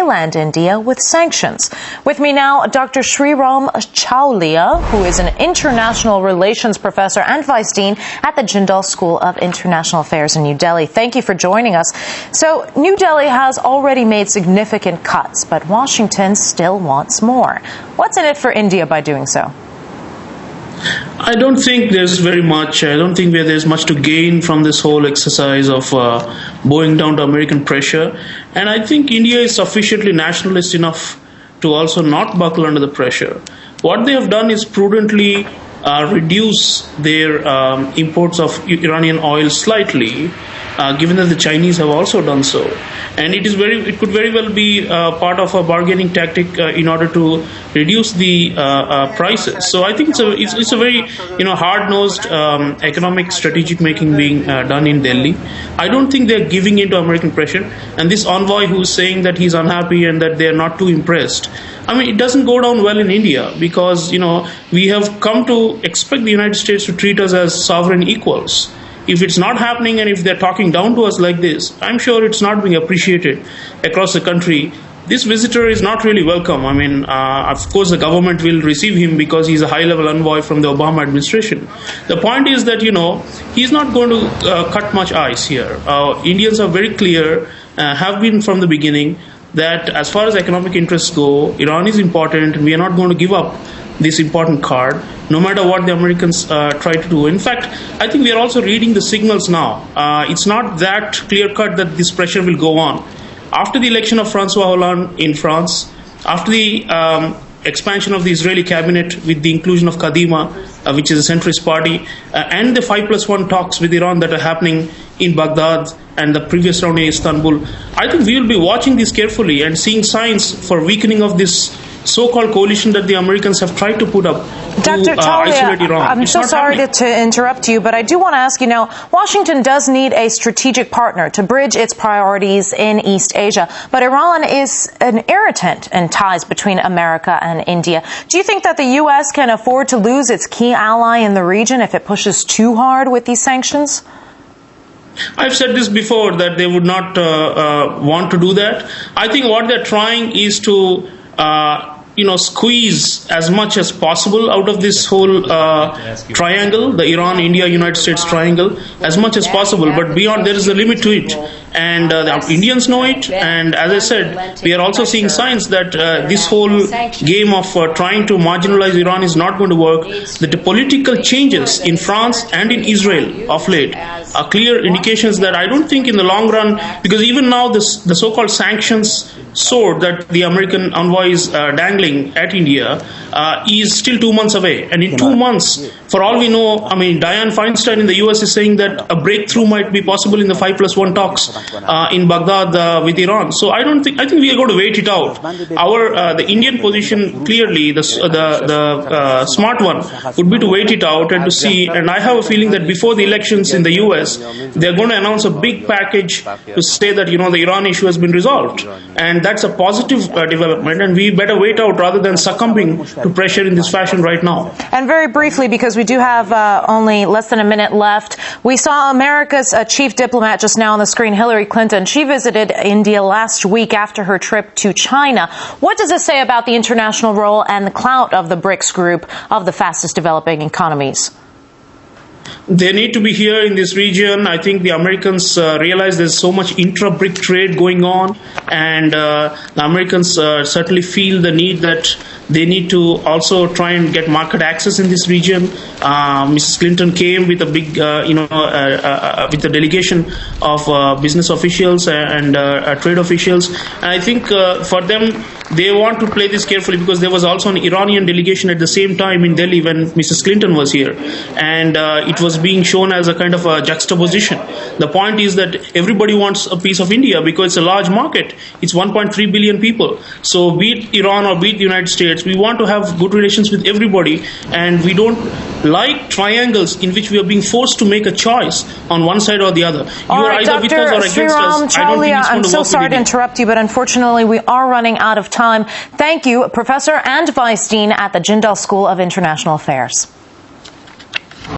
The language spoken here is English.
mainland India with sanctions. With me now, Dr. Sreeram Chaulia, who is an international relations professor and vice dean at the Jindal School of International Affairs in New Delhi. Thank you for joining us. So, New Delhi has already made significant cuts, but Washington still wants more. What's in it for India by doing so? I don't think there's very much. I don't think there's much to gain from this whole exercise of bowing down to American pressure. And I think India is sufficiently nationalist enough to also not buckle under the pressure. What they have done is prudently reduce their imports of Iranian oil slightly, given that the Chinese have also done so. And it could very well be part of a bargaining tactic in order to reduce the prices. So I think it's a very hard-nosed economic strategic making being done in Delhi. I don't think they're giving in to American pressure. And this envoy who's saying that he's unhappy and that they're not too impressed, I mean, it doesn't go down well in India because, we have come to expect the United States to treat us as sovereign equals. If it's not happening and if they're talking down to us like this, I'm sure it's not being appreciated across the country. This visitor is not really welcome. I mean, of course, the government will receive him because he's a high-level envoy from the Obama administration. The point is that, he's not going to cut much ice here. Indians are very clear, have been from the beginning, that as far as economic interests go, Iran is important and we are not going to give up this important card, no matter what the Americans try to do. In fact, I think we are also reading the signals now. It's not that clear-cut that this pressure will go on. After the election of Francois Hollande in France, after the expansion of the Israeli cabinet with the inclusion of Kadima, which is a centrist party, and the 5+1 talks with Iran that are happening in Baghdad and the previous round in Istanbul, I think we will be watching this carefully and seeing signs for weakening of this so-called coalition that the Americans have tried to put up Dr. to isolate Iran. I'm so sorry to interrupt you, but I do want to ask you now, Washington does need a strategic partner to bridge its priorities in East Asia, but Iran is an irritant in ties between America and India. Do you think that the U.S. can afford to lose its key ally in the region if it pushes too hard with these sanctions? I've said this before, that they would not want to do that. I think what they're trying is to squeeze as much as possible out of this whole triangle, the Iran, India, United States triangle, as much as possible. But beyond, there is a limit to it. And the Indians know it. And as I said, we are also seeing signs that this whole game of trying to marginalize Iran is not going to work. That the political changes in France and in Israel of late are clear indications that I don't think in the long run, because even now the so-called sanctions sword that the American envoy is dangling at India is still 2 months away. And in 2 months, for all we know, I mean, Dianne Feinstein in the US is saying that a breakthrough might be possible in the 5+1 talks in Baghdad with Iran. So I think we are going to wait it out. The Indian position, clearly, the smart one would be to wait it out and to see. And I have a feeling that before the elections in the US, they're going to announce a big package to say that, the Iran issue has been resolved. And that's a positive development, and we better wait out rather than succumbing to pressure in this fashion right now. And very briefly, because we do have only less than a minute left, we saw America's chief diplomat just now on the screen, Hillary Clinton. She visited India last week after her trip to China. What does this say about the international role and the clout of the BRICS group of the fastest developing economies? They need to be here in this region. I think the Americans realize there's so much intra-BRIC trade going on, and the Americans certainly feel the need that they need to also try and get market access in this region. Mrs. Clinton came with a big, with a delegation of business officials and trade officials. And I think for them, they want to play this carefully because there was also an Iranian delegation at the same time in Delhi when Mrs. Clinton was here. And it was being shown as a kind of a juxtaposition. The point is that everybody wants a piece of India because it's a large market. It's 1.3 billion people. So be it Iran or be it the United States, we want to have good relations with everybody. And we don't like triangles in which we are being forced to make a choice on one side or the other. You are either with us or against us. I don't think it's going to work. I'm so sorry to interrupt you, but unfortunately we are running out of time. Thank you, Professor and Vice Dean at the Jindal School of International Affairs.